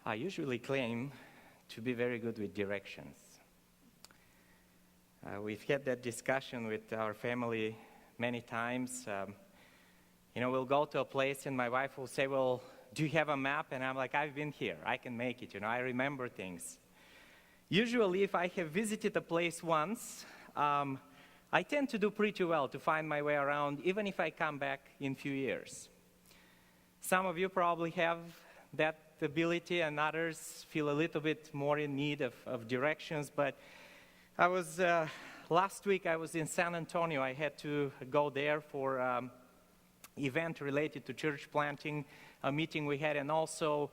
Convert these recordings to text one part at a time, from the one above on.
I usually claim to be very good with directions. We've had that discussion with our family many times. We'll go to a place and my wife will say, well, do you have a map? And I'm like, I've been here. I can make it. I remember things. Usually, if I have visited a place once, I tend to do pretty well to find my way around, even if I come back in a few years. Some of you probably have that ability, and others feel a little bit more in need of directions. But last week I was in San Antonio. I had to go there for event related to church planting, a meeting we had, and also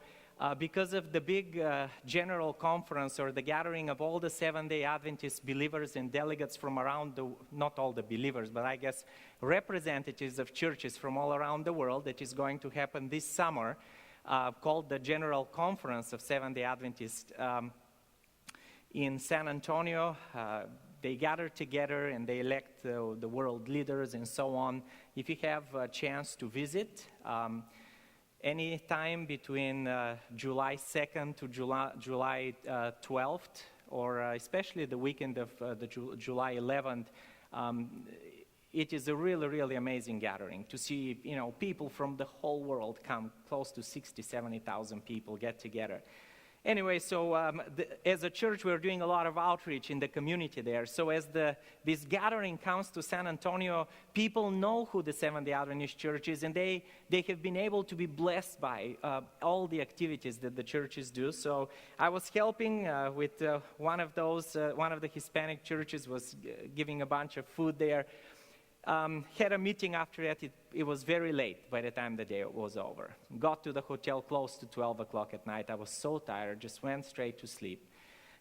because of the big general conference or the gathering of all the Seventh-day Adventist believers and delegates from around not all the believers, but I guess representatives of churches from all around the world that is going to happen this summer, called the General Conference of Seventh-day Adventists in San Antonio. They gather together and they elect the world leaders and so on. If you have a chance to visit, any time between July 2nd to July 12th, or especially the weekend of July 11th, it is a really, really amazing gathering to see, people from the whole world come. Close to 60,000, 70,000 people get together. Anyway, so as a church, we're doing a lot of outreach in the community there. So as this gathering comes to San Antonio, people know who the Seventh-day Adventist Church is, and they have been able to be blessed by all the activities that the churches do. So I was helping with one of the Hispanic churches was giving a bunch of food there. Had a meeting after that. It was very late by the time the day was over. Got to the hotel close to 12 o'clock at night. I was so tired, just went straight to sleep.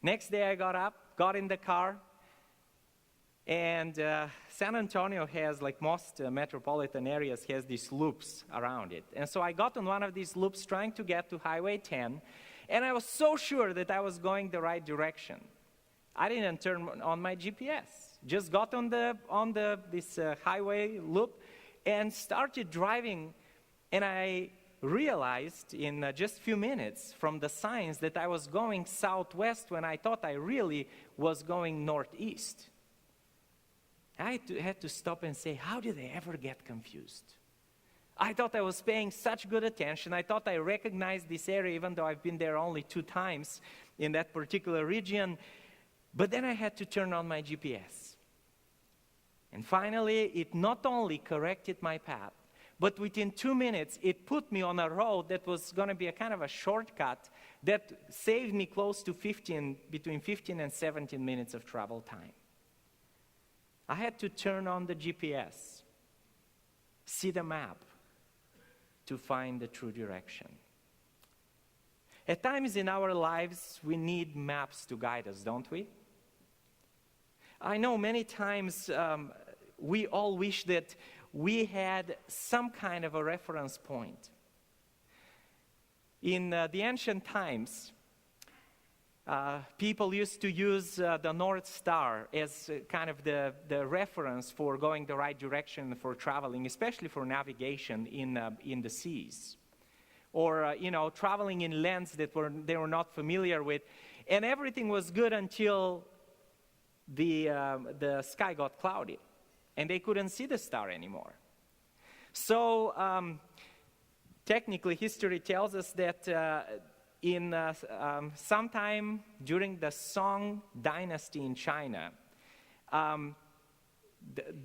Next day I got up, got in the car, and San Antonio has, like most metropolitan areas, has these loops around it. And so I got on one of these loops trying to get to Highway 10, and I was so sure that I was going the right direction. I didn't turn on my GPS. Just got on this highway loop and started driving, and I realized in just a few minutes from the signs that I was going southwest when I thought I really was going northeast. I had to stop and say, how did I ever get confused? I thought I was paying such good attention. I thought I recognized this area, even though I've been there only 2 times in that particular region. But then I had to turn on my GPS. And finally, it not only corrected my path, but within 2 minutes, it put me on a road that was going to be a kind of a shortcut that saved me close to between 15 and 17 minutes of travel time. I had to turn on the GPS, see the map, to find the true direction. At times in our lives, we need maps to guide us, don't we? I know many times we all wish that we had some kind of a reference point. In the ancient times, people used to use the North Star as kind of the reference for going the right direction for traveling, especially for navigation in the seas. Or, traveling in lands that they were not familiar with. And everything was good until the sky got cloudy, and they couldn't see the star anymore. So technically, history tells us that in sometime during the Song dynasty in China,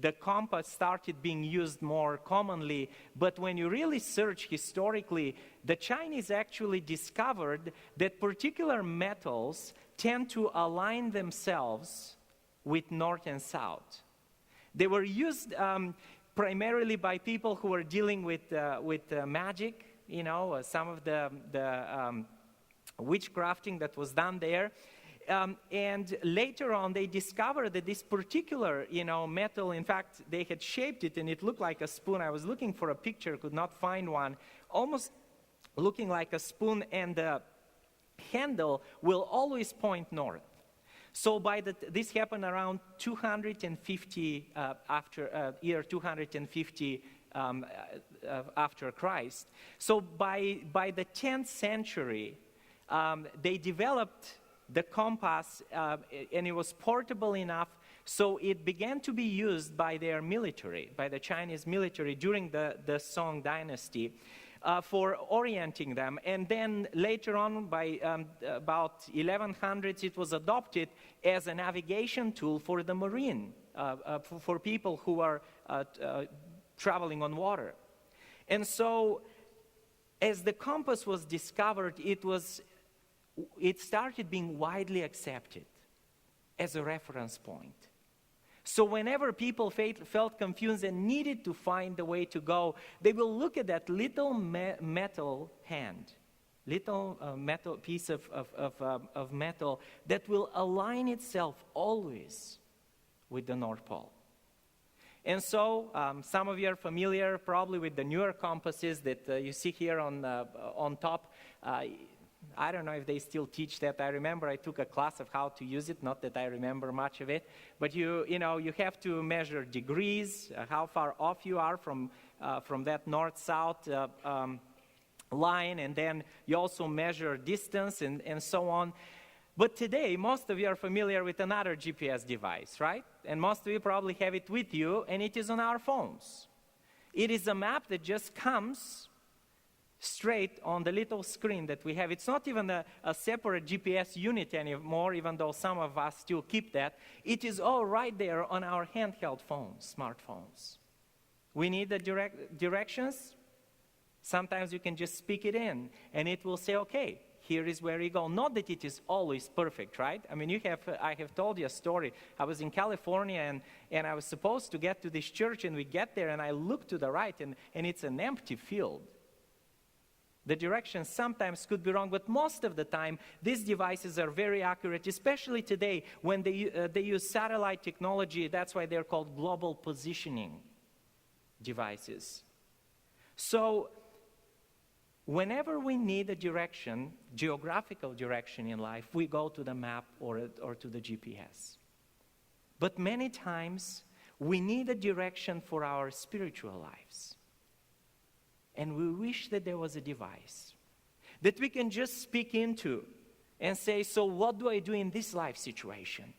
the compass started being used more commonly. But when you really search historically, the Chinese actually discovered that particular metals tend to align themselves with north and south. They were used primarily by people who were dealing with magic, some of the witchcrafting that was done there. And later on, they discovered that this particular, metal, in fact, they had shaped it and it looked like a spoon. I was looking for a picture, could not find one, almost looking like a spoon, and the handle will always point north. So this happened around 250 year 250 after Christ. So by the 10th century, they developed the compass, and it was portable enough, so it began to be used by their military, by the Chinese military during the Song dynasty, for orienting them. And then later on, by about 1100s, it was adopted as a navigation tool for the marine, for people who are traveling on water. And so, as the compass was discovered, it started being widely accepted as a reference point. So whenever people felt confused and needed to find the way to go, they will look at that little metal hand, little metal piece of metal that will align itself always with the North Pole. And so some of you are familiar probably with the newer compasses that you see here on top. I don't know if they still teach that. I remember I took a class of how to use it, not that I remember much of it. But you have to measure degrees, how far off you are from that north-south line, and then you also measure distance and so on. But today, most of you are familiar with another GPS device, right? And most of you probably have it with you, and it is on our phones. It is a map that just comes straight on the little screen that we have. It's not even a separate GPS unit anymore, even though some of us still keep that. It is all right there on our handheld phones, smartphones. We need the directions. Sometimes you can just speak it in, and it will say, okay, here is where you go. Not that it is always perfect, right? I mean, I have told you a story. I was in California, and I was supposed to get to this church, and we get there, and I look to the right, and it's an empty field. The directions sometimes could be wrong, but most of the time, these devices are very accurate, especially today when they use satellite technology. That's why they're called global positioning devices. So whenever we need a direction, geographical direction in life, we go to the map or to the GPS. But many times, we need a direction for our spiritual lives. And we wish that there was a device that we can just speak into and say, so what do I do in this life situation?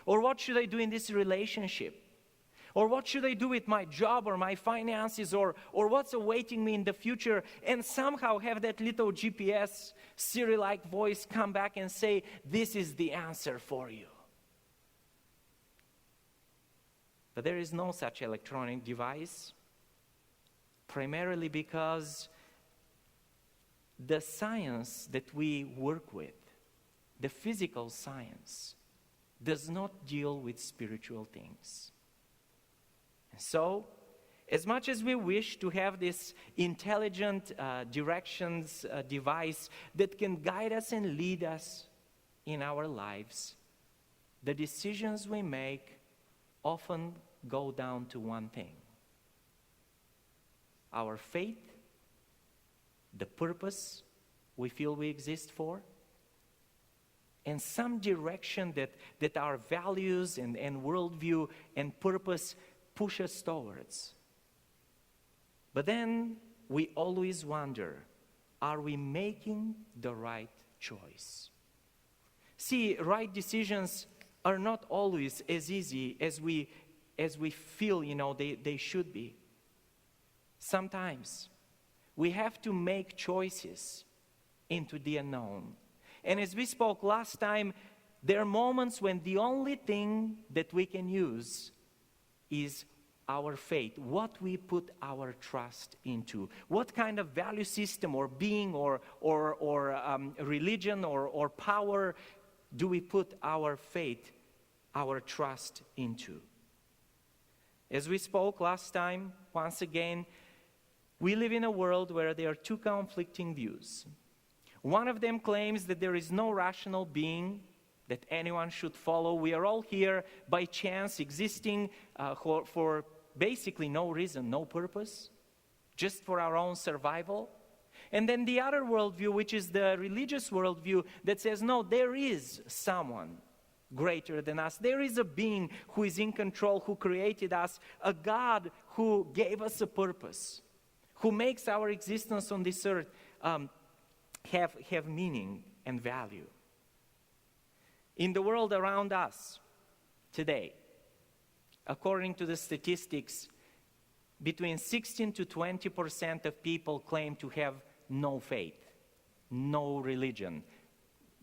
Or what should I do in this relationship? Or what should I do with my job or my finances, or what's awaiting me in the future? And somehow have that little GPS Siri-like voice come back and say, this is the answer for you. But there is no such electronic device. Primarily because the science that we work with, the physical science, does not deal with spiritual things. And so, as much as we wish to have this intelligent directions device that can guide us and lead us in our lives, the decisions we make often go down to one thing: our faith, the purpose we feel we exist for, and some direction that our values and worldview and purpose push us towards. But then we always wonder, are we making the right choice? See, right decisions are not always as easy as we feel, they should be. Sometimes we have to make choices into the unknown. And as we spoke last time, there are moments when the only thing that we can use is our faith, what we put our trust into. What kind of value system or being or religion or power do we put our faith, our trust into? As we spoke last time, once again, we live in a world where there are two conflicting views. One of them claims that there is no rational being that anyone should follow. We are all here by chance, existing for basically no reason, no purpose, just for our own survival. And then the other worldview, which is the religious worldview, that says, no, there is someone greater than us. There is a being who is in control, who created us, a God who gave us a purpose, who makes our existence on this earth have meaning and value. In the world around us today, according to the statistics, between 16 to 20% of people claim to have no faith, no religion.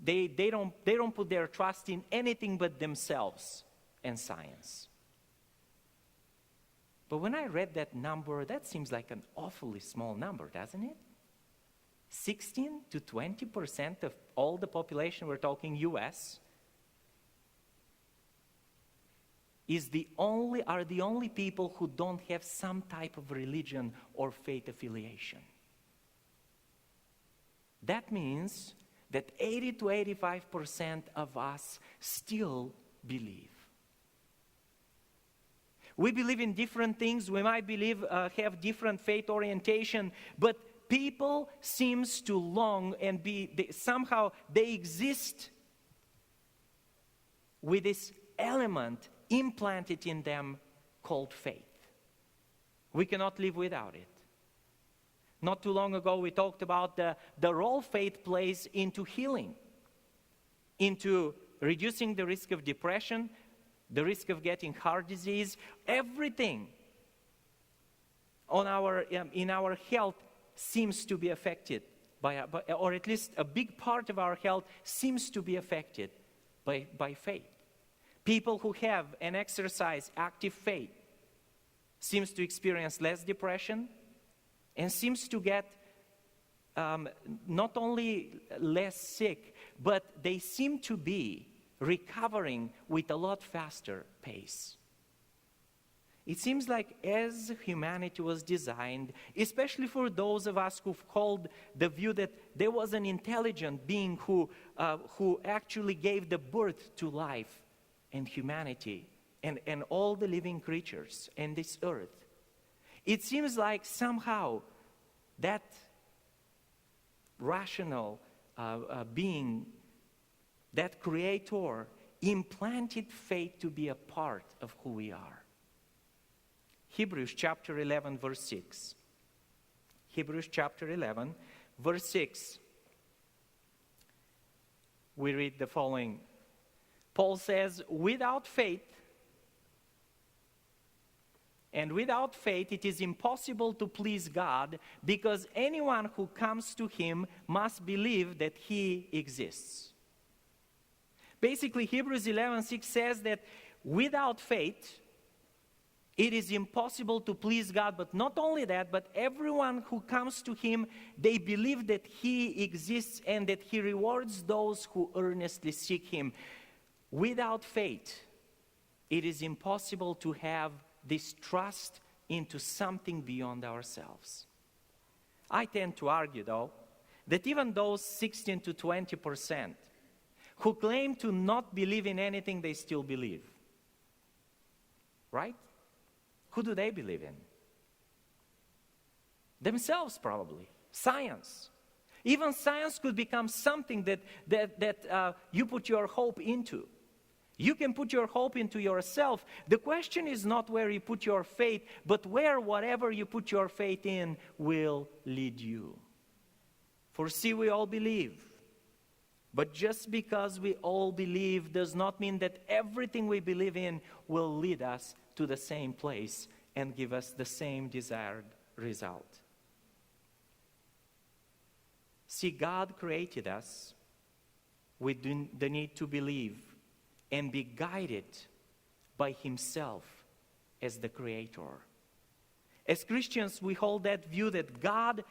They don't put their trust in anything but themselves and science. But when I read that number, that seems like an awfully small number, doesn't it? 16 to 20% of all the population, we're talking US, are the only people who don't have some type of religion or faith affiliation. That means that 80 to 85% of us still believe. We believe in different things. We might have different faith orientation, but people seems to long and somehow they exist with this element implanted in them called faith. We cannot live without it. Not too long ago, we talked about the role faith plays into healing, into reducing the risk of depression, the risk of getting heart disease. Everything in our health seems to be affected or at least a big part of our health seems to be affected by faith. People who have and exercise active faith seems to experience less depression and seems to get not only less sick, but they seem to be recovering with a lot faster pace. It seems like as humanity was designed, especially for those of us who've held the view that there was an intelligent being who actually gave the birth to life and humanity and all the living creatures and this earth, it seems like somehow that rational being, that creator, implanted faith to be a part of who we are. Hebrews chapter 11, verse 6. Hebrews chapter 11, verse 6. We read the following. Paul says, without faith it is impossible to please God, because anyone who comes to him must believe that he exists. Basically, Hebrews 11:6 says that without faith, it is impossible to please God. But not only that, but everyone who comes to him, they believe that he exists and that he rewards those who earnestly seek him. Without faith, it is impossible to have this trust into something beyond ourselves. I tend to argue, though, that even those 16 to 20% who claim to not believe in anything, they still believe. Right? Who do they believe in? Themselves, probably. Science. Even science could become something that you put your hope into. You can put your hope into yourself. The question is not where you put your faith, but where whatever you put your faith in will lead you. For see, we all believe. But just because we all believe does not mean that everything we believe in will lead us to the same place and give us the same desired result. See, God created us with the need to believe and be guided by himself as the creator. As Christians, we hold that view that God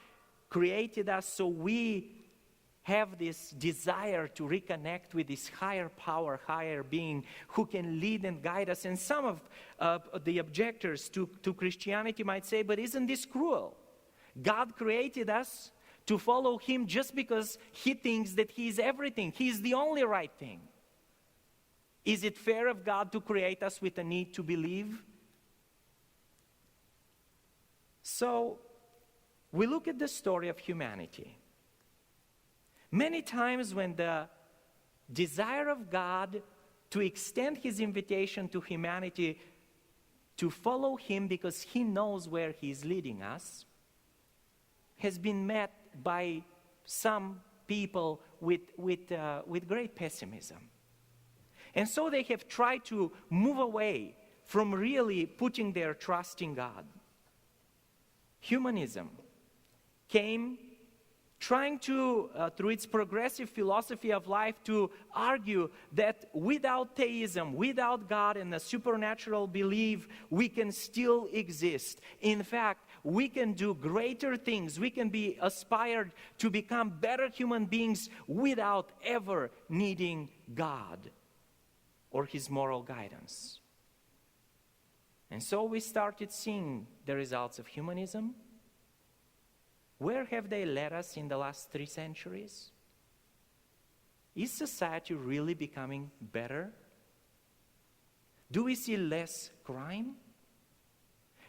created us so we have this desire to reconnect with this higher power, higher being who can lead and guide us. And some of the objectors to Christianity might say, but isn't this cruel? God created us to follow him just because he thinks that he's everything. He's the only right thing. Is it fair of God to create us with a need to believe? So, we look at the story of humanity. Many times when the desire of God to extend his invitation to humanity to follow him because he knows where he's leading us has been met by some people with great pessimism. And so they have tried to move away from really putting their trust in God. Humanism came trying to, through its progressive philosophy of life, to argue that without theism, without God and a supernatural belief, we can still exist. In fact, we can do greater things. We can be aspired to become better human beings without ever needing God or His moral guidance. And so we started seeing the results of humanism. Where have they led us in the last 3 centuries? Is society really becoming better? Do we see less crime?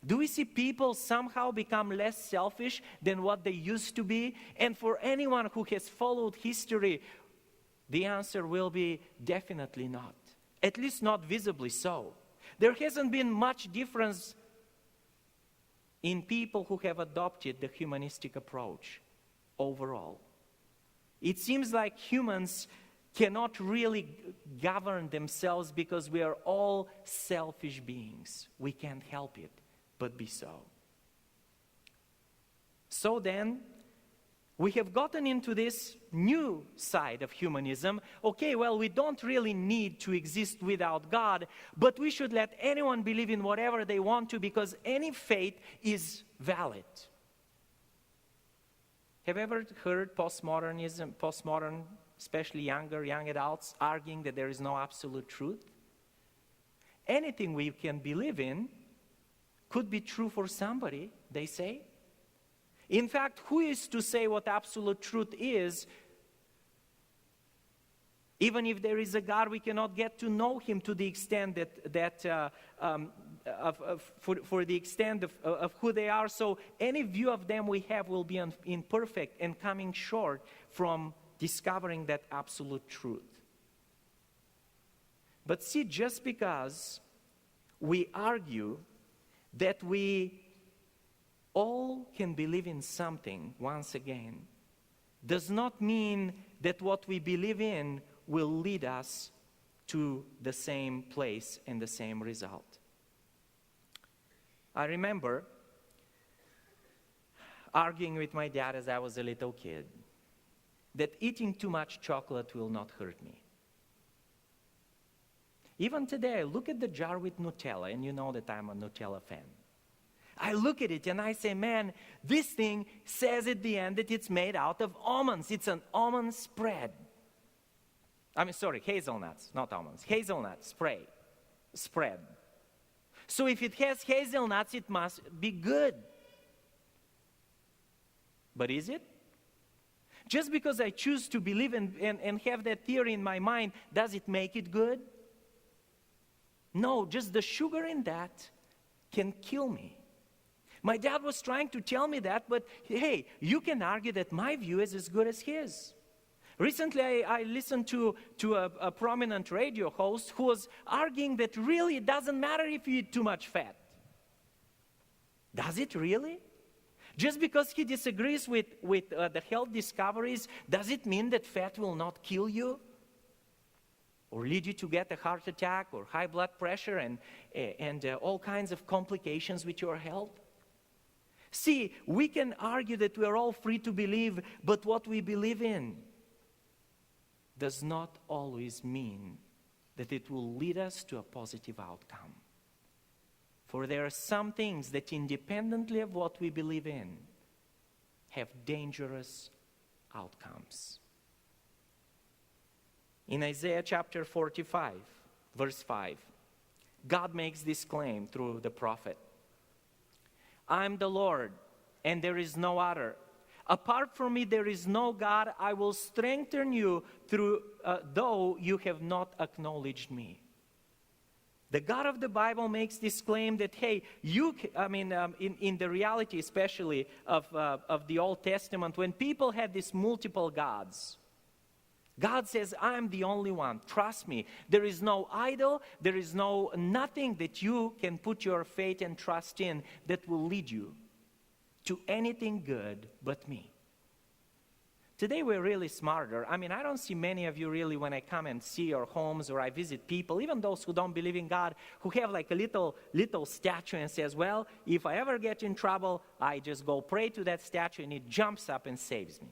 Do we see people somehow become less selfish than what they used to be? And for anyone who has followed history, the answer will be definitely not. At least not visibly so. There hasn't been much difference in people who have adopted the humanistic approach overall. It seems like humans cannot really govern themselves because we are all selfish beings. We can't help it but be so. So then, we have gotten into this new side of humanism. Okay, well, we don't really need to exist without God, but we should let anyone believe in whatever they want to because any faith is valid. Have you ever heard postmodern, especially young adults, arguing that there is no absolute truth? Anything we can believe in could be true for somebody, they say. In fact, who is to say what absolute truth is? Even if there is a God, we cannot get to know Him to the extent for the extent of who they are. So any view of them we have will be imperfect and coming short from discovering that absolute truth. But see, just because we argue that we all can believe in something once again does not mean that what we believe in will lead us to the same place and the same result. I remember arguing with my dad as I was a little kid that eating too much chocolate will not hurt me. Even today, I look at the jar with Nutella, and you know that I'm a Nutella fan. I look at it and I say, man, this thing says at the end that it's made out of almonds. It's an almond spread. Hazelnuts, not almonds. Hazelnut spread. So if it has hazelnuts, it must be good. But is it? Just because I choose to believe and have that theory in my mind, does it make it good? No, just the sugar in that can kill me. My dad was trying to tell me that, but hey, you can argue that my view is as good as his. Recently, I listened to a prominent radio host who was arguing that really it doesn't matter if you eat too much fat. Does it really? Just because he disagrees with the health discoveries, does it mean that fat will not kill you? Or lead you to get a heart attack or high blood pressure and all kinds of complications with your health? See, we can argue that we are all free to believe, but what we believe in does not always mean that it will lead us to a positive outcome. For there are some things that independently of what we believe in have dangerous outcomes. In Isaiah chapter 45, verse 5, God makes this claim through the prophet. I'm the Lord, and there is no other. Apart from me, there is no God. I will strengthen you though you have not acknowledged me. The God of the Bible makes this claim that, hey, in the reality especially of the Old Testament, when people had these multiple gods, God says, I'm the only one. Trust me. There is no idol. There is nothing that you can put your faith and trust in that will lead you to anything good but me. Today we're really smarter. I mean, I don't see many of you really when I come and see your homes or I visit people, even those who don't believe in God, who have like a little statue and says, well, if I ever get in trouble, I just go pray to that statue and it jumps up and saves me.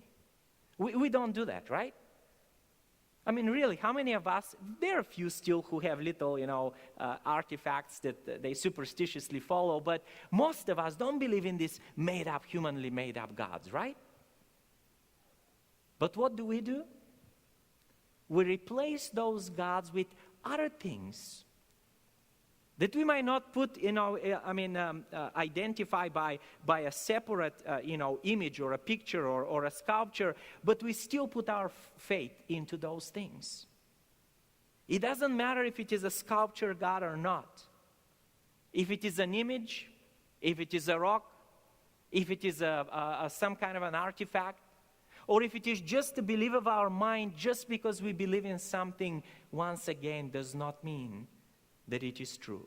We don't do that, right? I mean, really, how many of us, there are a few still who have little, artifacts that they superstitiously follow, but most of us don't believe in these made-up, humanly made-up gods, right? But what do? We replace those gods with other things that we might not put, identify by a separate, image or a picture or a sculpture, but we still put our faith into those things. It doesn't matter if it is a sculpture god or not. If it is an image, if it is a rock, if it is some kind of an artifact, or if it is just a belief of our mind, just because we believe in something, once again, does not mean that it is true.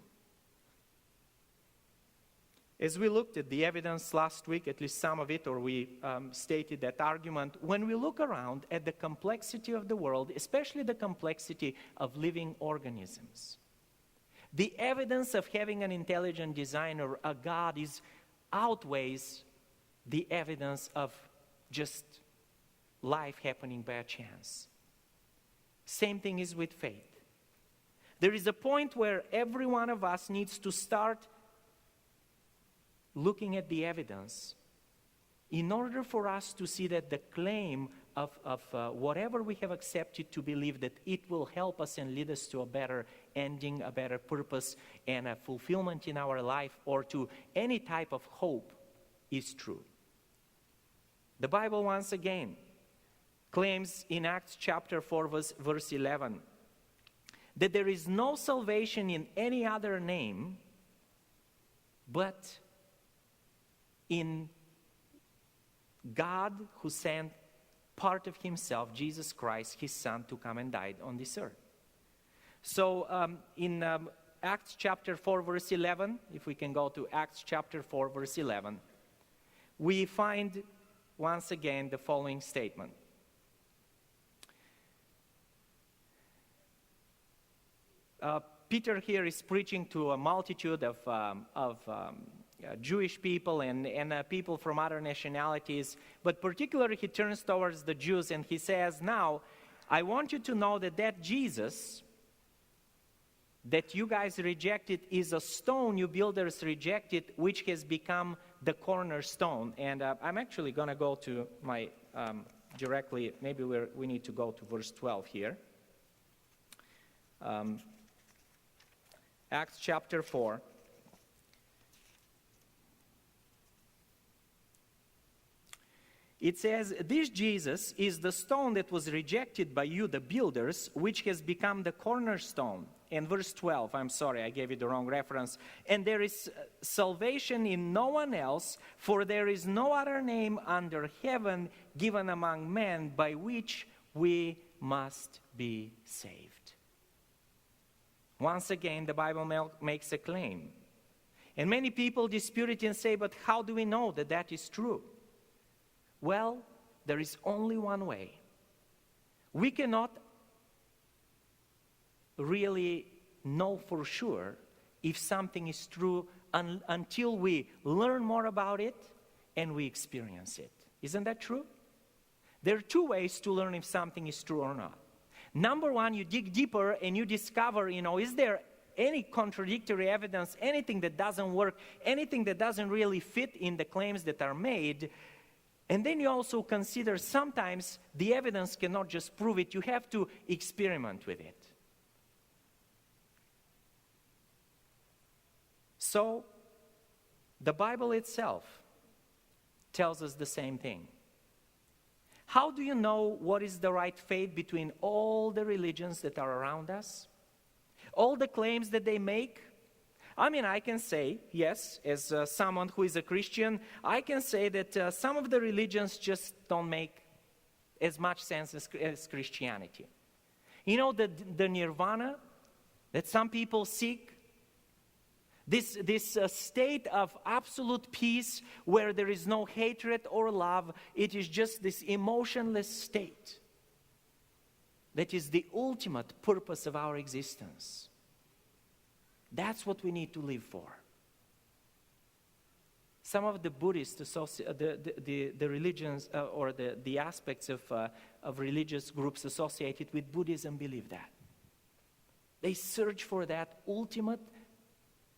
As we looked at the evidence last week, at least some of it, or we stated that argument, when we look around at the complexity of the world, especially the complexity of living organisms, the evidence of having an intelligent design or a God outweighs the evidence of just life happening by a chance. Same thing is with faith. There is a point where every one of us needs to start looking at the evidence in order for us to see that the claim of whatever we have accepted to believe that it will help us and lead us to a better ending, a better purpose, and a fulfillment in our life, or to any type of hope, is true. The Bible once again claims in Acts chapter 4 verse 11 that there is no salvation in any other name but in God, who sent part of himself, Jesus Christ, his son, to come and die on this earth. So in Acts chapter 4 verse 11, if we can go to Acts chapter 4 verse 11, we find once again the following statement. Peter here is preaching to a multitude of Jewish people and people from other nationalities, but particularly he turns towards the Jews and he says, now, I want you to know that Jesus that you guys rejected is a stone you builders rejected, which has become the cornerstone. And I'm actually going to go to my directly, maybe we need to go to verse 12 here. Acts chapter 4. It says, this Jesus is the stone that was rejected by you, the builders, which has become the cornerstone. And verse 12, I'm sorry, I gave you the wrong reference. And there is salvation in no one else, for there is no other name under heaven given among men by which we must be saved. Once again, the Bible makes a claim. And many people dispute it and say, but how do we know that that is true? Well, there is only one way. We cannot really know for sure if something is true until we learn more about it and we experience it. Isn't that true? There are two ways to learn if something is true or not. Number one, you dig deeper and you discover, is there any contradictory evidence, anything that doesn't work, anything that doesn't really fit in the claims that are made. And then you also consider sometimes the evidence cannot just prove it, you have to experiment with it. So, the Bible itself tells us the same thing. How do you know what is the right faith between all the religions that are around us? All the claims that they make? I mean, I can say, yes, as someone who is a Christian, I can say that some of the religions just don't make as much sense as Christianity. The nirvana that some people seek, This state of absolute peace where there is no hatred or love. It is just this emotionless state that is the ultimate purpose of our existence. That's what we need to live for. Some of the Buddhist the religions or the aspects of religious groups associated with Buddhism believe that. They search for that ultimate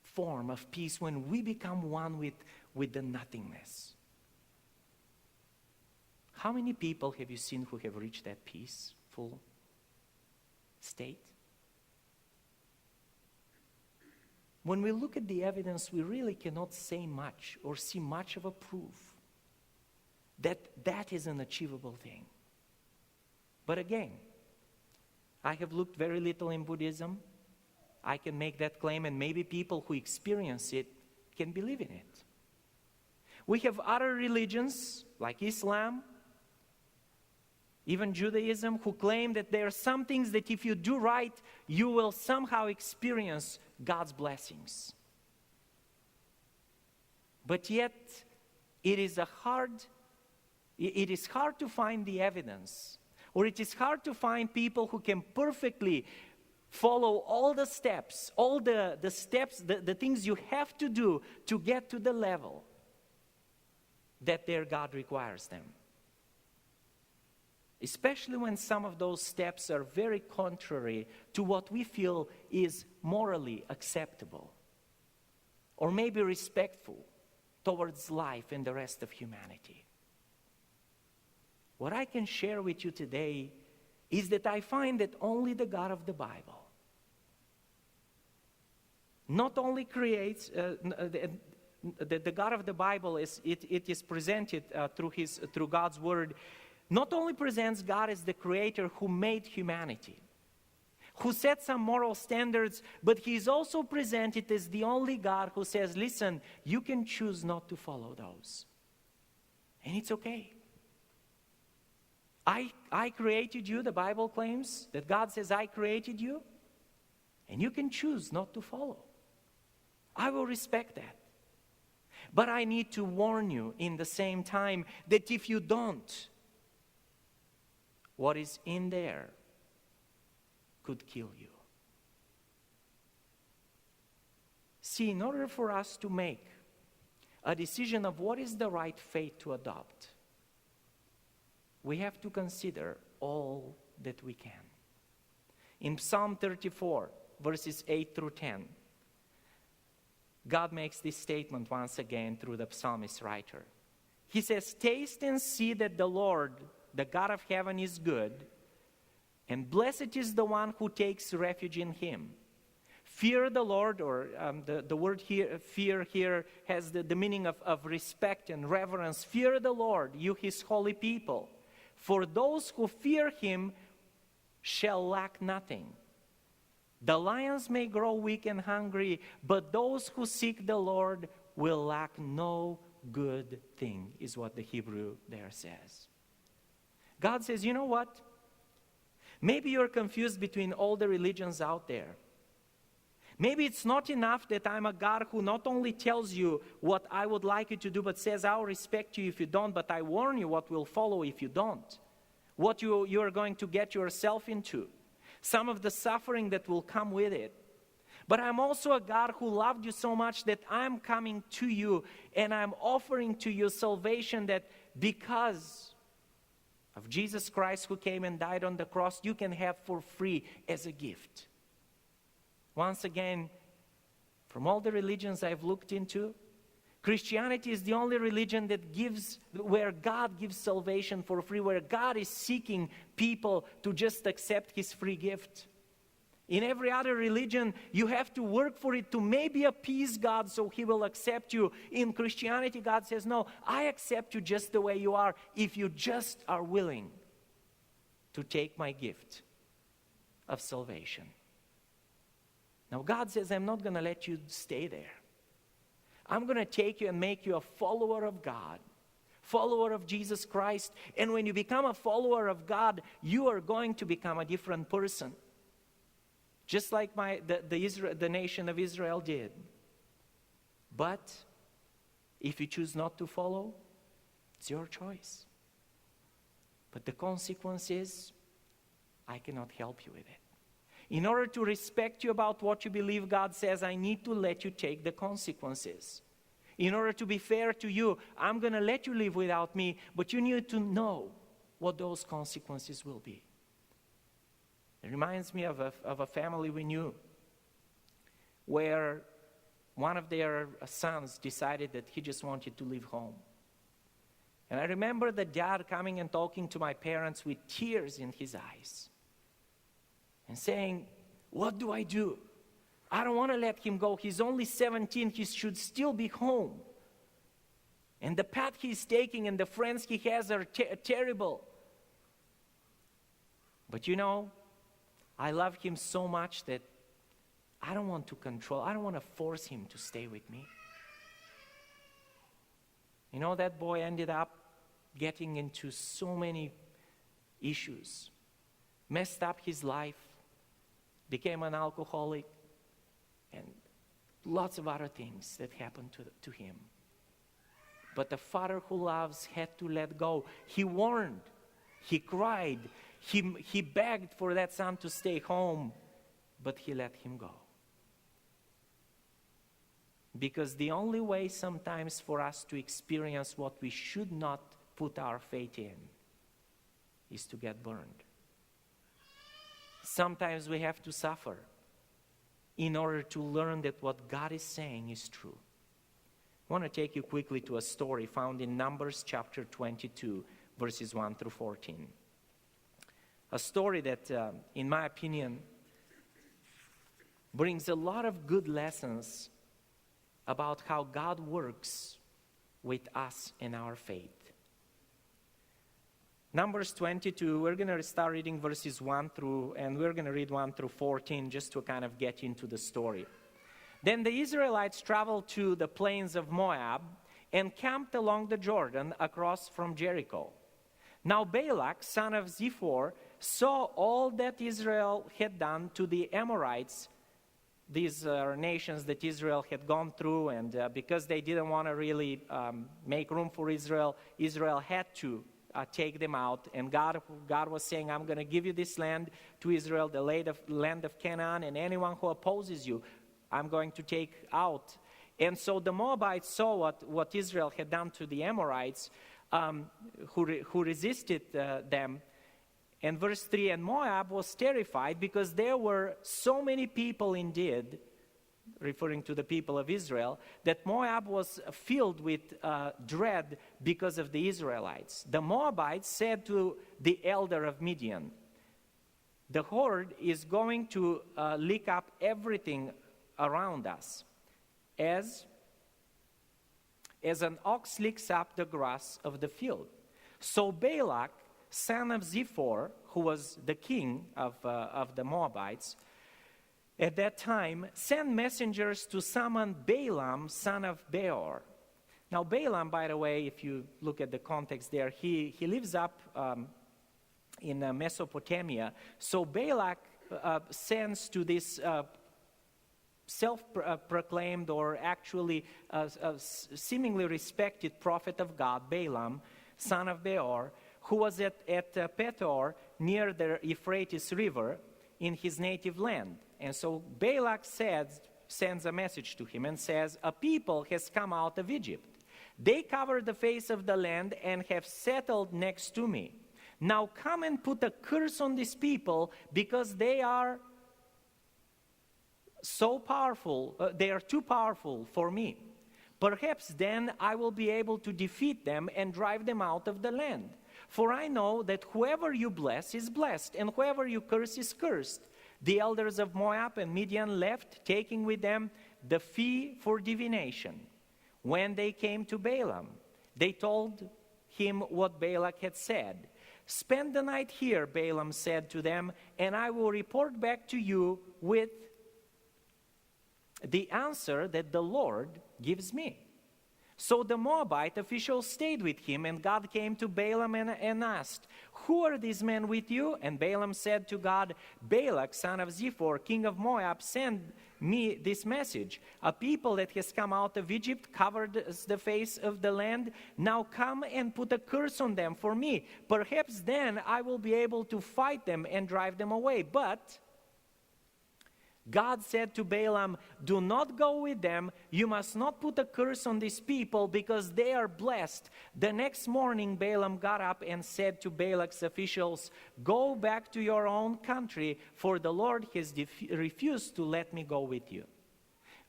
form of peace when we become one with the nothingness. How many people have you seen who have reached that peaceful state? When we look at the evidence, we really cannot say much or see much of a proof that that is an achievable thing. But again, I have looked very little in Buddhism. I can make that claim, and maybe people who experience it can believe in it. We have other religions like Islam, even Judaism, who claim that there are some things that if you do right, you will somehow experience God's blessings. But yet, it is hard to find the evidence, or it is hard to find people who can perfectly follow all the steps, the things you have to do to get to the level that their God requires them. Especially when some of those steps are very contrary to what we feel is morally acceptable or maybe respectful towards life and the rest of humanity. What I can share with you today is that I find that only the God of the Bible not only creates, the God of the Bible it is presented through God's Word, not only presents God as the creator who made humanity, who set some moral standards, but he is also presented as the only God who says, listen, you can choose not to follow those. And it's okay. I created you, the Bible claims, that God says, I created you, and you can choose not to follow. I will respect that. But I need to warn you in the same time that if you don't, what is in there could kill you. See, in order for us to make a decision of what is the right faith to adopt, we have to consider all that we can. In Psalm 34, verses 8 through 10, God makes this statement once again through the psalmist writer. He says, taste and see that the Lord, the God of heaven, is good, and blessed is the one who takes refuge in him. Fear the Lord, or the word here, fear here has the meaning of respect and reverence. Fear the Lord, you his holy people. For those who fear him shall lack nothing. The lions may grow weak and hungry, but those who seek the Lord will lack no good thing, is what the Hebrew there says. God says, you know what? Maybe you're confused between all the religions out there. Maybe it's not enough that I'm a God who not only tells you what I would like you to do, but says, I'll respect you if you don't, but I warn you what will follow if you don't. What you are going to get yourself into. Some of the suffering that will come with it. But I'm also a God who loved you so much that I'm coming to you and I'm offering to you salvation that because of Jesus Christ who came and died on the cross, you can have for free as a gift. Once again, from all the religions I've looked into, Christianity is the only religion that gives, where God gives salvation for free, where God is seeking people to just accept his free gift. In every other religion, you have to work for it to maybe appease God so he will accept you. In Christianity, God says, no, I accept you just the way you are if you just are willing to take my gift of salvation. Now, God says, I'm not going to let you stay there. I'm going to take you and make you a follower of God, follower of Jesus Christ. And when you become a follower of God, you are going to become a different person. Just like the nation of Israel did. But if you choose not to follow, it's your choice. But the consequence is, I cannot help you with it. In order to respect you about what you believe, God says, I need to let you take the consequences. In order to be fair to you, I'm going to let you live without me, but you need to know what those consequences will be. It reminds me of a family we knew where one of their sons decided that he just wanted to leave home. And I remember the dad coming and talking to my parents with tears in his eyes and saying, what do I do? I don't want to let him go. He's only 17. He should still be home. And the path he's taking and the friends he has are terrible. But you know, I love him so much that I don't want to control. I don't want to force him to stay with me. You know, that boy ended up getting into so many issues, messed up his life, became an alcoholic, and lots of other things that happened to him. But the father who loves had to let go. He warned, he cried, he begged for that son to stay home, but he let him go. Because the only way sometimes for us to experience what we should not put our faith in is to get burned. Sometimes we have to suffer in order to learn that what God is saying is true. I want to take you quickly to a story found in Numbers chapter 22, verses 1 through 14. A story that, in my opinion, brings a lot of good lessons about how God works with us in our faith. Numbers 22, we're going to start reading verses 1 through, and we're going to read 1 through 14 just to kind of get into the story. Then the Israelites traveled to the plains of Moab and camped along the Jordan across from Jericho. Now Balak, son of Ziphor, saw all that Israel had done to the Amorites. These are nations that Israel had gone through, and because they didn't want to really make room for Israel, Israel had to take them out. And God was saying, I'm going to give you this land to Israel, the land of Canaan, and anyone who opposes you, I'm going to take out. And so the Moabites saw what Israel had done to the Amorites, who resisted them. And verse 3, and Moab was terrified because there were so many people indeed, referring to the people of Israel, that Moab was filled with dread because of the Israelites. The Moabites said to the elder of Midian, the horde is going to lick up everything around us, as an ox licks up the grass of the field. So Balak, son of Ziphor, who was the king of the Moabites, at that time, sent messengers to summon Balaam, son of Beor. Now, Balaam, by the way, if you look at the context there, he lives up in Mesopotamia. So Balak sends to this self-proclaimed or actually seemingly respected prophet of God, Balaam, son of Beor, who was at Petor near the Euphrates River in his native land. And so Balak sends a message to him and says, a people has come out of Egypt. They covered the face of the land and have settled next to me. Now come and put a curse on these people because they are so powerful, they are too powerful for me. Perhaps then I will be able to defeat them and drive them out of the land. For I know that whoever you bless is blessed, and whoever you curse is cursed. The elders of Moab and Midian left, taking with them the fee for divination. When they came to Balaam, they told him what Balak had said. Spend the night here, Balaam said to them, and I will report back to you with the answer that the Lord gives me. So the Moabite officials stayed with him, and God came to Balaam and asked, "Who are these men with you?" And Balaam said to God, "Balak, son of Ziphor, king of Moab, sent me this message. A people that has come out of Egypt covered the face of the land. Now come and put a curse on them for me. Perhaps then I will be able to fight them and drive them away." But God said to Balaam, "Do not go with them. You must not put a curse on these people because they are blessed." The next morning, Balaam got up and said to Balak's officials, "Go back to your own country, for the Lord has refused to let me go with you."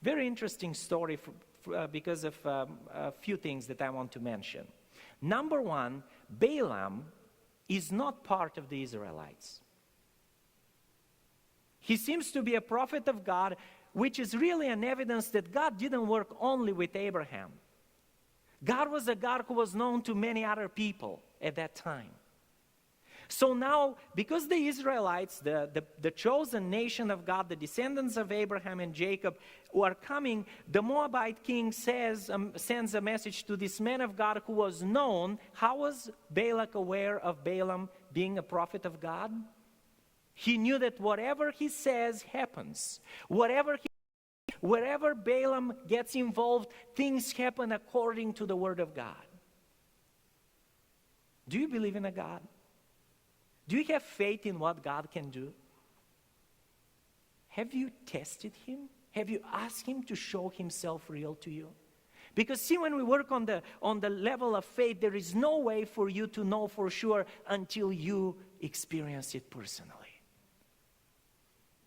Very interesting story because of a few things that I want to mention. Number one, Balaam is not part of the Israelites. He seems to be a prophet of God, which is really an evidence that God didn't work only with Abraham. God was a God who was known to many other people at that time. So now, because the Israelites, the chosen nation of God, the descendants of Abraham and Jacob, who are coming, the Moabite king sends a message to this man of God who was known. How was Balak aware of Balaam being a prophet of God? He knew that whatever he says happens. Wherever Balaam gets involved, things happen according to the word of God. Do you believe in a God? Do you have faith in what God can do? Have you tested him? Have you asked him to show himself real to you? Because see, when we work on the level of faith, there is no way for you to know for sure until you experience it personally.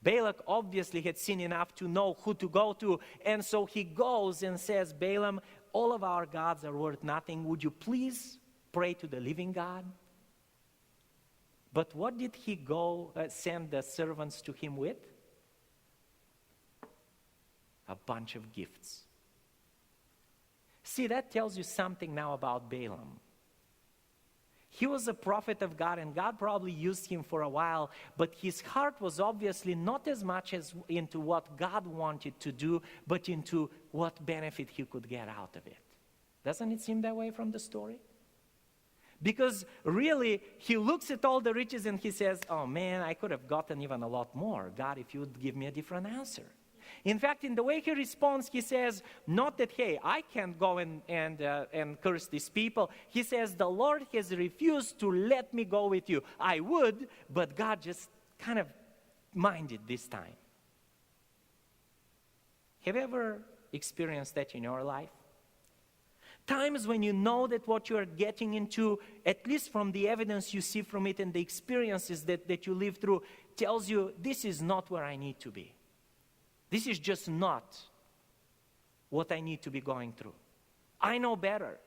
Balak obviously had seen enough to know who to go to, and so he goes and says, "Balaam, all of our gods are worth nothing. Would you please pray to the living God?" But what did he go send the servants to him with? A bunch of gifts. See, that tells you something now about Balaam. He was a prophet of God, and God probably used him for a while, but his heart was obviously not as much as into what God wanted to do, but into what benefit he could get out of it. Doesn't it seem that way from the story? Because really, he looks at all the riches and he says, "Oh man, I could have gotten even a lot more. God, if you would give me a different answer." In fact, in the way he responds, he says, not that, "Hey, I can't go and curse these people." He says, "The Lord has refused to let me go with you. I would, but God just kind of minded this time." Have you ever experienced that in your life? Times when you know that what you are getting into, at least from the evidence you see from it and the experiences that you live through, tells you, this is not where I need to be. This is just not what I need to be going through. I know better.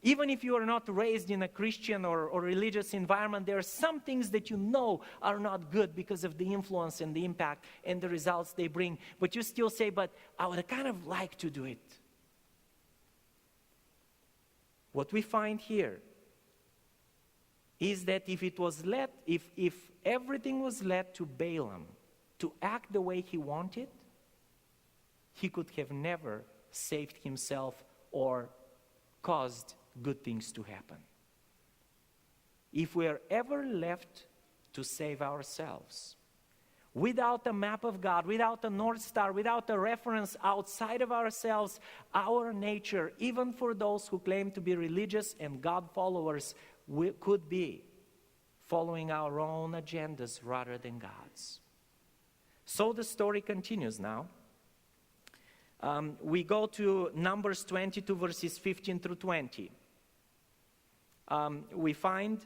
Even if you are not raised in a Christian or religious environment, there are some things that you know are not good because of the influence and the impact and the results they bring. But you still say, "But I would kind of like to do it." What we find here is that if everything was led to Balaam to act the way he wanted, he could have never saved himself or caused good things to happen. If we are ever left to save ourselves, without a map of God, without a North Star, without a reference outside of ourselves, our nature, even for those who claim to be religious and God followers, could be following our own agendas rather than God's. So the story continues now. We go to Numbers 22, verses 15 through 20. We find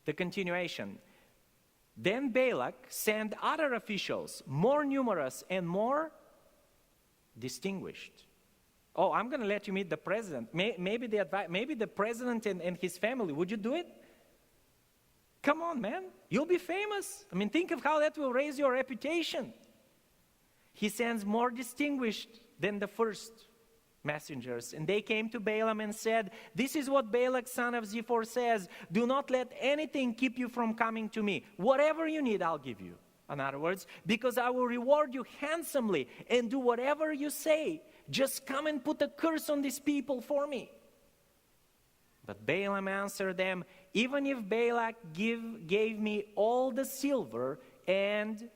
the continuation. Then Balak sent other officials, more numerous and more distinguished. "Oh, I'm going to let you meet the president. Maybe the president and his family. Would you do it? Come on, man. You'll be famous. I mean, think of how that will raise your reputation." He sends more distinguished than the first messengers. And they came to Balaam and said, "This is what Balak, son of Ziphor, says. Do not let anything keep you from coming to me. Whatever you need, I'll give you. in other words, because I will reward you handsomely and do whatever you say. Just come and put a curse on these people for me. But Balaam answered them, even if Balak gave me all the silver and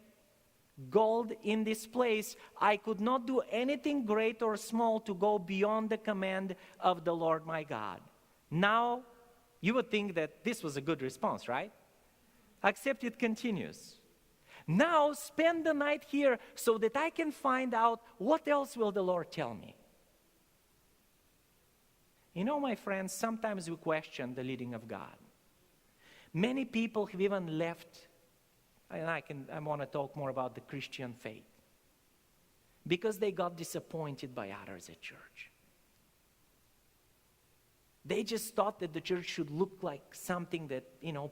gold in this place, I could not do anything great or small to go beyond the command of the Lord my God. Now, you would think that this was a good response, right? Except it continues. Now spend the night here so that I can find out what else will the Lord tell me. You know, my friends, sometimes we question the leading of God. Many people have even left, and I want to talk more about the Christian faith, because they got disappointed by others at church. They just thought that the church should look like something that,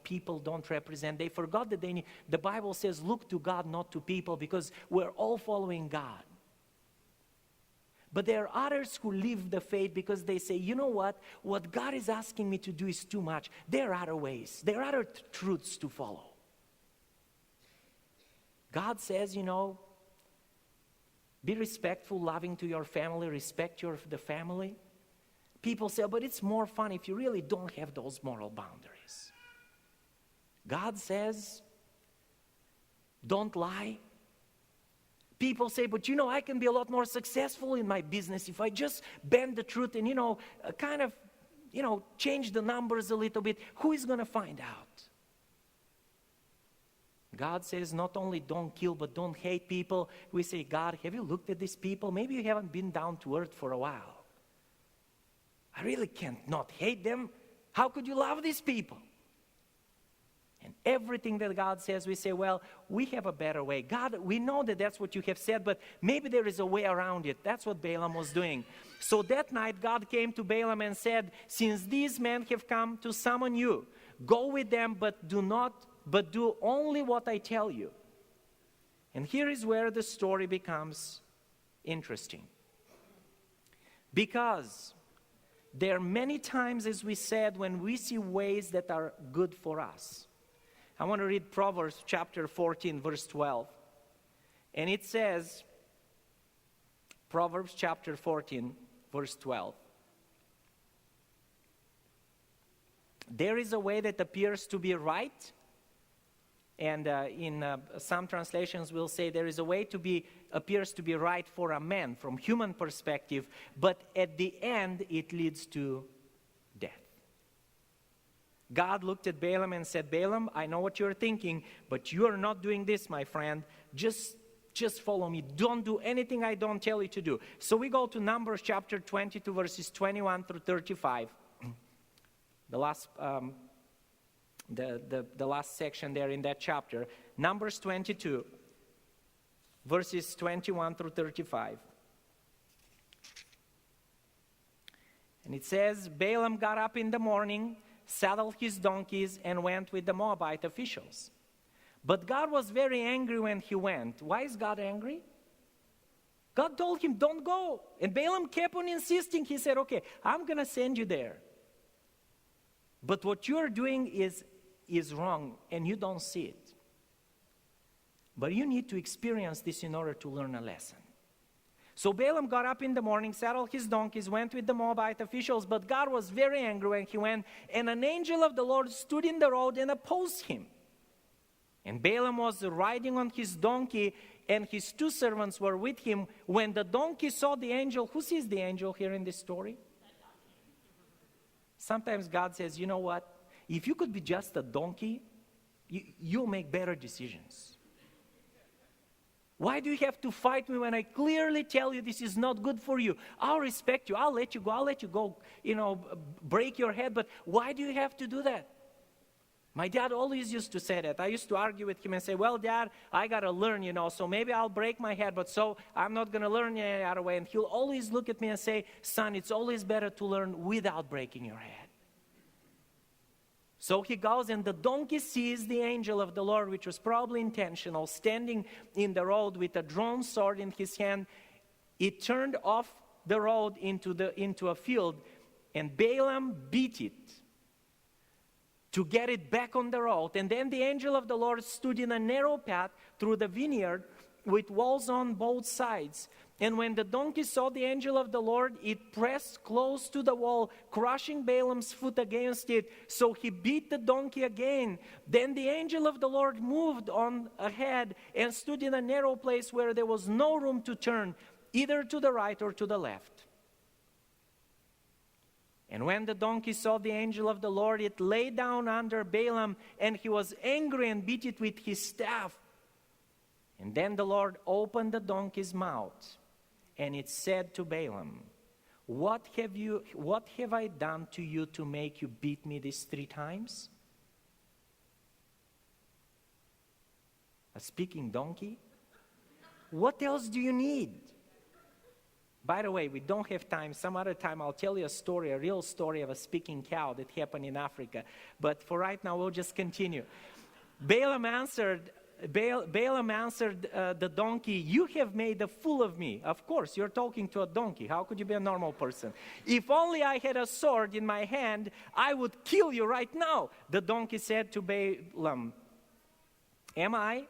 people don't represent. They forgot that the Bible says, look to God, not to people, because we're all following God. But there are others who leave the faith because they say, you know what? What God is asking me to do is too much. There are other ways. There are other truths to follow. God says, be respectful, loving to your family, respect the family. People say, but it's more fun if you really don't have those moral boundaries. God says, don't lie. People say, but I can be a lot more successful in my business if I just bend the truth and, change the numbers a little bit. Who is going to find out? God says not only don't kill, but don't hate people. We say, God, have you looked at these people? Maybe you haven't been down to earth for a while. I really can't not hate them. How could you love these people? And everything that God says, we say, well, we have a better way. God, we know that that's what you have said, but maybe there is a way around it. That's what Balaam was doing. So that night, God came to Balaam and said, since these men have come to summon you, go with them, but do only what I tell you. And here is where the story becomes interesting. Because there are many times, as we said, when we see ways that are good for us. I want to read Proverbs chapter 14, verse 12. And it says, Proverbs chapter 14, verse 12. There is a way that appears to be right. And in some translations will say there is a way appears to be right for a man from human perspective, but at the end it leads to death. God looked at Balaam and said, Balaam, I know what you're thinking, but you are not doing this, my friend. Just follow me. Don't do anything I don't tell you to do. So we go to Numbers chapter 22, verses 21 through 35. The last the last section there in that chapter, Numbers 22, verses 21 through 35. And it says, Balaam got up in the morning, saddled his donkeys, and went with the Moabite officials. But God was very angry when he went. Why is God angry? God told him, don't go. And Balaam kept on insisting. He said, okay, I'm going to send you there. But what you're doing is wrong, and you don't see it. But you need to experience this in order to learn a lesson. So Balaam got up in the morning, saddled his donkeys, went with the Moabite officials, but God was very angry when he went, and an angel of the Lord stood in the road and opposed him. And Balaam was riding on his donkey, and his two servants were with him. When the donkey saw the angel, who sees the angel here in this story? Sometimes God says, you know what? If you could be just a donkey, you'll make better decisions. Why do you have to fight me when I clearly tell you this is not good for you? I'll respect you. I'll let you go, break your head. But why do you have to do that? My dad always used to say that. I used to argue with him and say, well, Dad, I got to learn, so maybe I'll break my head, but so I'm not going to learn any other way. And he'll always look at me and say, son, it's always better to learn without breaking your head. So he goes, and the donkey sees the angel of the Lord, which was probably intentional, standing in the road with a drawn sword in his hand. It turned off the road into a field, and Balaam beat it to get it back on the road. And then the angel of the Lord stood in a narrow path through the vineyard with walls on both sides. And when the donkey saw the angel of the Lord, it pressed close to the wall, crushing Balaam's foot against it. So he beat the donkey again. Then the angel of the Lord moved on ahead and stood in a narrow place where there was no room to turn, either to the right or to the left. And when the donkey saw the angel of the Lord, it lay down under Balaam, and he was angry and beat it with his staff. And then the Lord opened the donkey's mouth, and it said to Balaam, What have I done to you to make you beat me these 3 times? A speaking donkey? What else do you need? By the way, we don't have time. Some other time I'll tell you a story, a real story of a speaking cow that happened in Africa. But for right now, we'll just continue. Balaam answered the donkey, You have made a fool of me. Of course, you're talking to a donkey. How could you be a normal person? If only I had a sword in my hand, I would kill you right now. The donkey said to Balaam, Am I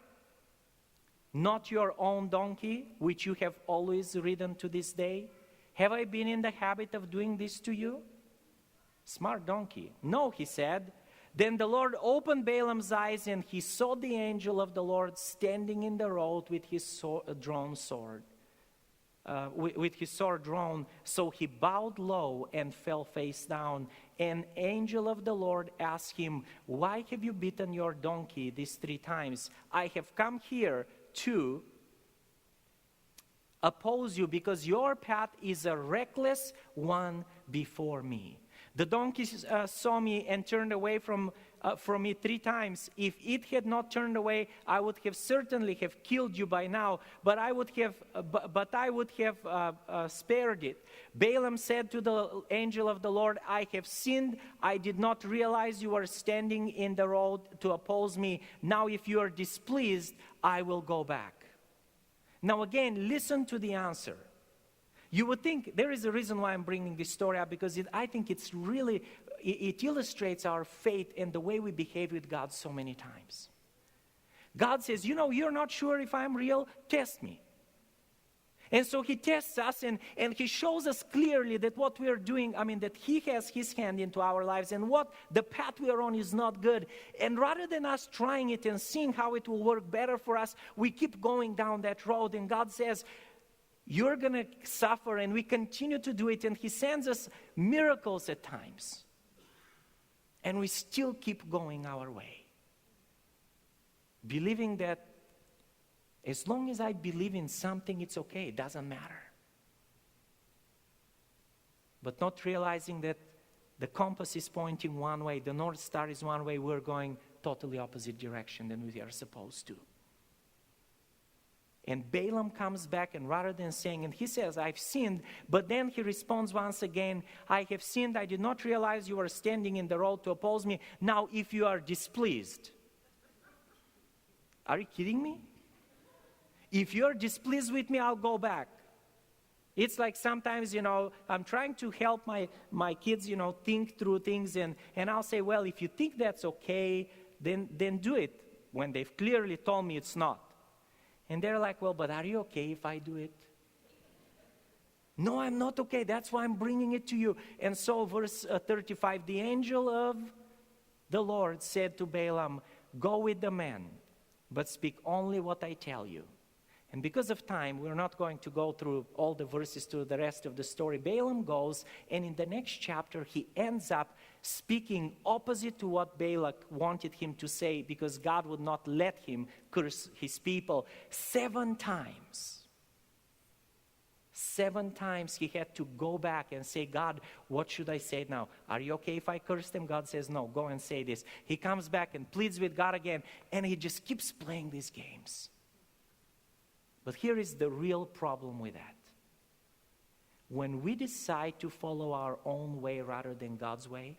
not your own donkey, which you have always ridden to this day? Have I been in the habit of doing this to you? Smart donkey. No, he said. Then the Lord opened Balaam's eyes, and he saw the angel of the Lord standing in the road with his drawn sword. With his sword drawn. So he bowed low and fell face down. An angel of the Lord asked him, Why have you beaten your donkey these 3 times? I have come here to oppose you because your path is a reckless one before me. The donkey saw me and turned away from me 3 times. If it had not turned away, I would have certainly have killed you by now. But I would have spared it. Balaam said to the angel of the Lord, I have sinned. I did not realize you were standing in the road to oppose me. Now, if you are displeased, I will go back. Now again, listen to the answer. You would think there is a reason why I'm bringing this story up, because I think it illustrates our faith and the way we behave with God so many times. God says, you're not sure if I'm real? Test me. And so he tests us and he shows us clearly that what we are doing, that he has his hand into our lives, and what the path we are on is not good. And rather than us trying it and seeing how it will work better for us, we keep going down that road. And God says, you're going to suffer, and we continue to do it. And he sends us miracles at times. And we still keep going our way. Believing that as long as I believe in something, it's okay. It doesn't matter. But not realizing that the compass is pointing one way, the North Star is one way, we're going totally opposite direction than we are supposed to. And Balaam comes back, and rather than saying, and he says, I've sinned, but then he responds once again, I have sinned, I did not realize you were standing in the road to oppose me. Now, if you are displeased, are you kidding me? If you're displeased with me, I'll go back. It's like sometimes, I'm trying to help my kids, think through things, and I'll say, well, if you think that's okay, then do it, when they've clearly told me it's not. And they're like, well, but are you okay if I do it? No, I'm not okay. That's why I'm bringing it to you. And so verse 35, the angel of the Lord said to Balaam, go with the man, but speak only what I tell you. And because of time, we're not going to go through all the verses to the rest of the story. Balaam goes, and in the next chapter, he ends up speaking opposite to what Balak wanted him to say, because God would not let him curse his people. 7 times. 7 times he had to go back and say, God, what should I say now? Are you okay if I curse them? God says, no, go and say this. He comes back and pleads with God again, and he just keeps playing these games. But here is the real problem with that. When we decide to follow our own way rather than God's way,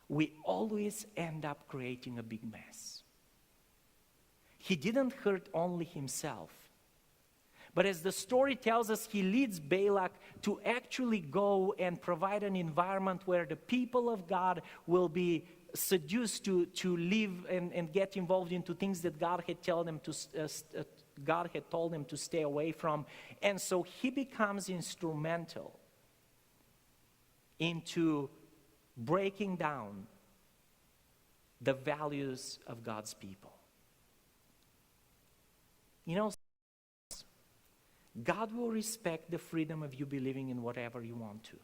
we always end up creating a big mess. He didn't hurt only himself, but as the story tells us, he leads Balak to actually go and provide an environment where the people of God will be seduced to live and get involved into things that God had told them to stay away from. And so he becomes instrumental into breaking down the values of God's people. You know, God will respect the freedom of you believing in whatever you want to.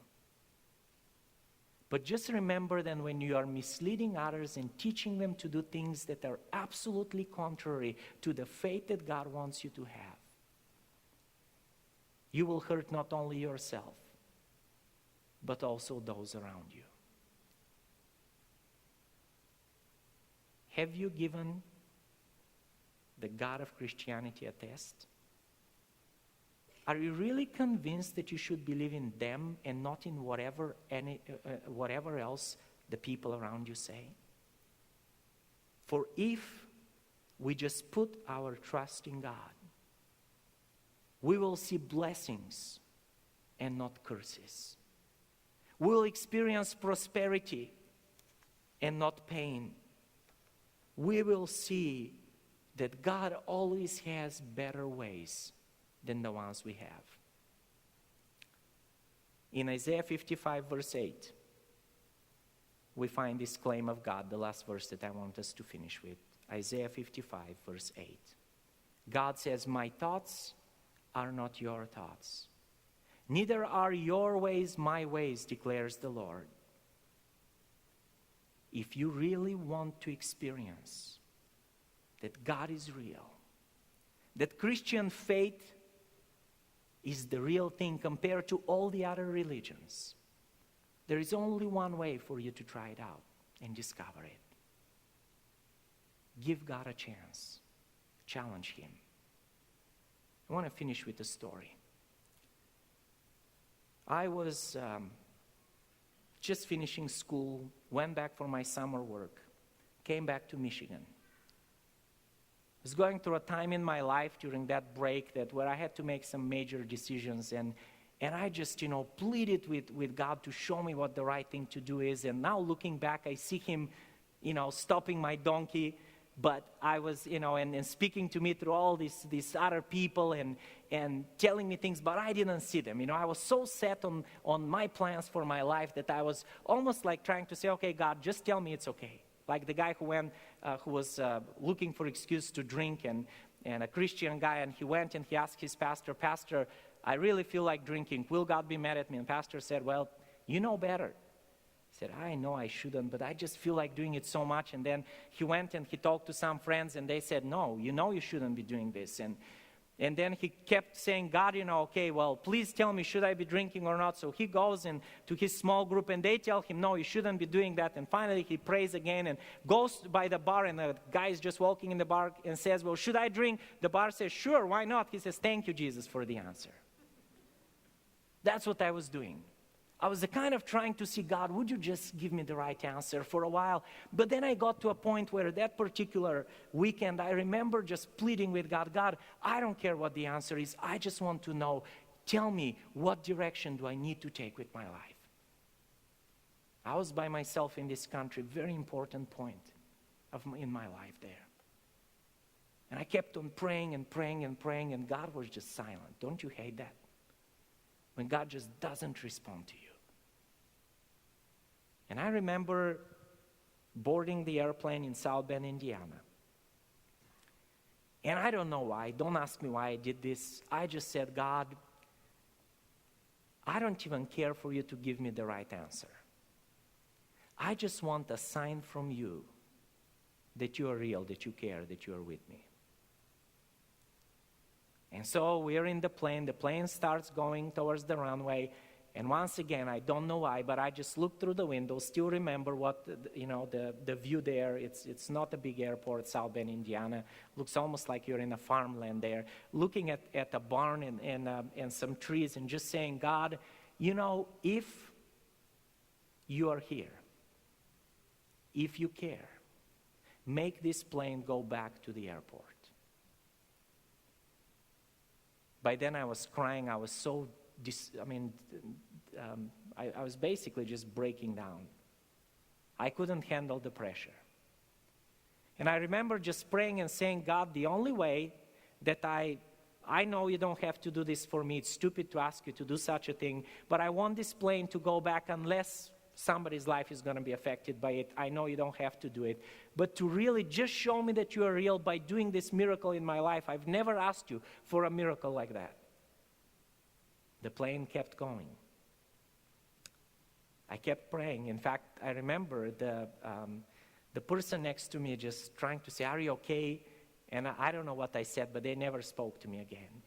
But just remember that when you are misleading others and teaching them to do things that are absolutely contrary to the faith that God wants you to have, you will hurt not only yourself, but also those around you. Have you given the God of Christianity a test? Are you really convinced that you should believe in them and not in whatever else the people around you say? For if we just put our trust in God, we will see blessings and not curses. We will experience prosperity and not pain. We will see that God always has better ways than the ones we have. In Isaiah 55, verse 8, we find this claim of God, the last verse that I want us to finish with. Isaiah 55, verse 8. God says, "My thoughts are not your thoughts. Neither are your ways my ways, declares the Lord." If you really want to experience that God is real, that Christian faith is the real thing compared to all the other religions, there is only one way for you to try it out and discover it. Give God a chance. Challenge Him. I want to finish with a story. I was just finishing school, went back for my summer work, came back to Michigan. I was going through a time in my life during that break where I had to make some major decisions, and I just, pleaded with God to show me what the right thing to do is. And now looking back, I see Him, stopping my donkey, but I was, and speaking to me through all these other people and telling me things, but I didn't see them. I was so set on my plans for my life that I was almost like trying to say, okay, God, just tell me it's okay. Like the guy who was looking for excuse to drink, and a Christian guy, and he went and he asked his pastor, "Pastor, I really feel like drinking. Will God be mad at me?" And pastor said, "Well, you know better." He said, "I know I shouldn't, but I just feel like doing it so much." And then he went and he talked to some friends, and they said, "No, you shouldn't be doing this." And then he kept saying, "God, okay, well, please tell me, should I be drinking or not?" So he goes to his small group, and they tell him, "No, you shouldn't be doing that." And finally, he prays again and goes by the bar, and the guy is just walking in the bar and says, "Well, should I drink?" The bar says, "Sure, why not?" He says, "Thank you, Jesus, for the answer." That's what I was doing. I was the kind of trying to see, God, would you just give me the right answer for a while? But then I got to a point where that particular weekend, I remember just pleading with God, "God, I don't care what the answer is. I just want to know, tell me, what direction do I need to take with my life?" I was by myself in this country, very important point in my life there. And I kept on praying and praying and praying, and God was just silent. Don't you hate that? When God just doesn't respond to you. And I remember boarding the airplane in South Bend, Indiana. And I don't know why. Don't ask me why I did this. I just said, "God, I don't even care for you to give me the right answer. I just want a sign from you that you are real, that you care, that you are with me." And so we are in the plane starts going towards the runway, and once again, I don't know why, but I just looked through the window, still remember what, the view there. It's not a big airport, South Bend, Indiana. Looks almost like you're in a farmland there, looking at a barn and some trees, and just saying, "God, if you are here, if you care, make this plane go back to the airport." By then I was crying. I was so, I was basically just breaking down. I couldn't handle the pressure. And I remember just praying and saying, God, the only way that I know you don't have to do this for me. It's stupid to ask you to do such a thing, but I want this plane to go back unless somebody's life is going to be affected by it. I know you don't have to do it. But to really just show me that you are real by doing this miracle in my life. I've never asked you for a miracle like that. The plane kept going. I kept praying. In fact, I remember the person next to me just trying to say, are you okay? And I don't know what I said, but they never spoke to me again.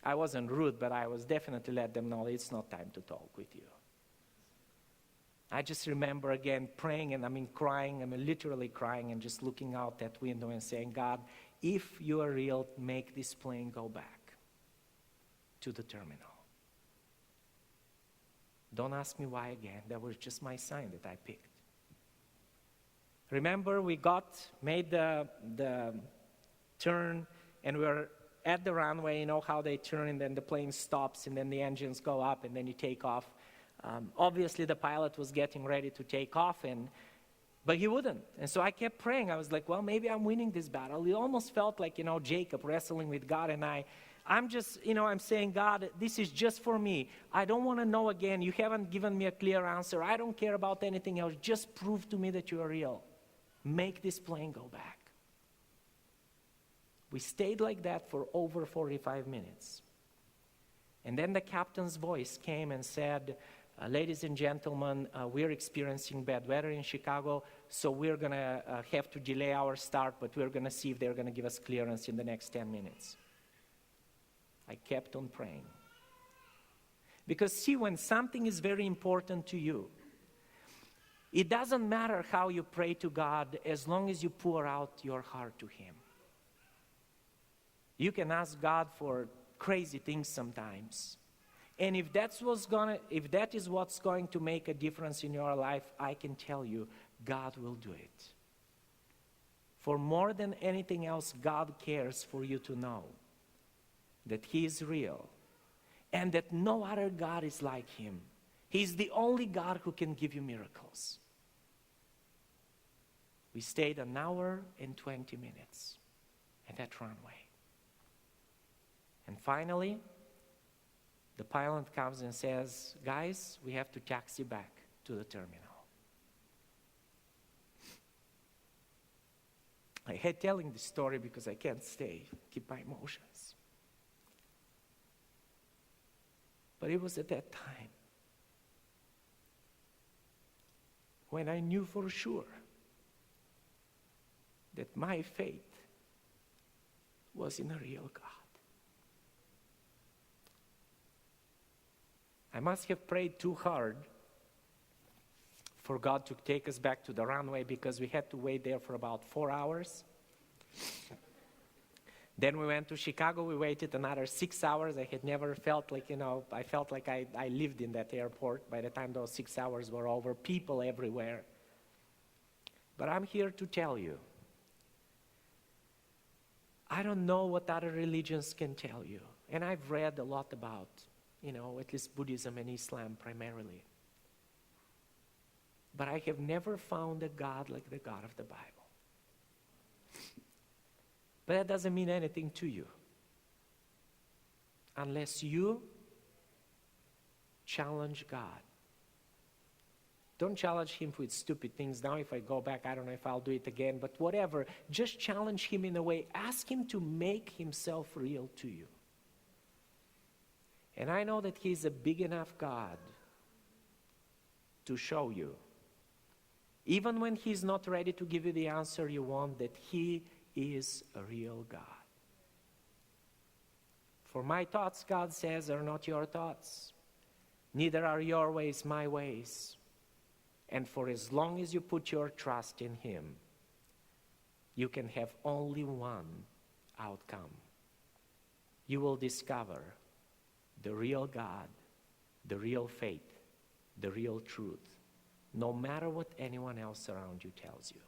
I wasn't rude, but I was definitely let them know it's not time to talk with you. I just remember again praying and crying, literally crying and just looking out that window and saying, God, if you are real, make this plane go back to the terminal. Don't ask me why again. That was just my sign that I picked. Remember, we made the turn, and we were at the runway. You know how they turn, and then the plane stops, and then the engines go up, and then you take off. Obviously, the pilot was getting ready to take off, but he wouldn't. And so I kept praying. I was like, well, maybe I'm winning this battle. It almost felt like, Jacob wrestling with God, and I'm just, I'm saying, God, this is just for me. I don't want to know again. You haven't given me a clear answer. I don't care about anything else. Just prove to me that you are real. Make this plane go back. We stayed like that for over 45 minutes. And then the captain's voice came and said, ladies and gentlemen, we're experiencing bad weather in Chicago, so we're going to have to delay our start, but we're going to see if they're going to give us clearance in the next 10 minutes. I kept on praying. Because see, when something is very important to you, it doesn't matter how you pray to God as long as you pour out your heart to Him. You can ask God for crazy things sometimes. And if that is what's going to make a difference in your life, I can tell you, God will do it. For more than anything else, God cares for you to know that He is real and that no other God is like Him. He's the only God who can give you miracles. We stayed 1 hour and 20 minutes at that runway. And finally, the pilot comes and says, guys, we have to taxi back to the terminal. I hate telling this story because I can't keep my emotions. But it was at that time when I knew for sure that my faith was in a real God. I must have prayed too hard for God to take us back to the runway because we had to wait there for about 4 hours. Then we went to Chicago. We waited another 6 hours. I had never felt like, I felt like I lived in that airport by the time those 6 hours were over. People everywhere. But I'm here to tell you, I don't know what other religions can tell you. And I've read a lot about, at least Buddhism and Islam primarily. But I have never found a God like the God of the Bible. But that doesn't mean anything to you unless you challenge God. Don't challenge Him with stupid things. Now if I go back, I don't know if I'll do it again, but whatever. Just challenge Him in a way. Ask Him to make Himself real to you. And I know that He's a big enough God to show you, even when He's not ready to give you the answer you want, that He is a real God. For my thoughts, God says, are not your thoughts. Neither are your ways my ways. And for as long as you put your trust in Him, you can have only one outcome. You will discover the real God, the real faith, the real truth, no matter what anyone else around you tells you.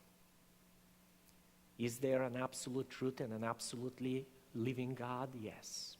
Is there an absolute truth and an absolutely living God? Yes.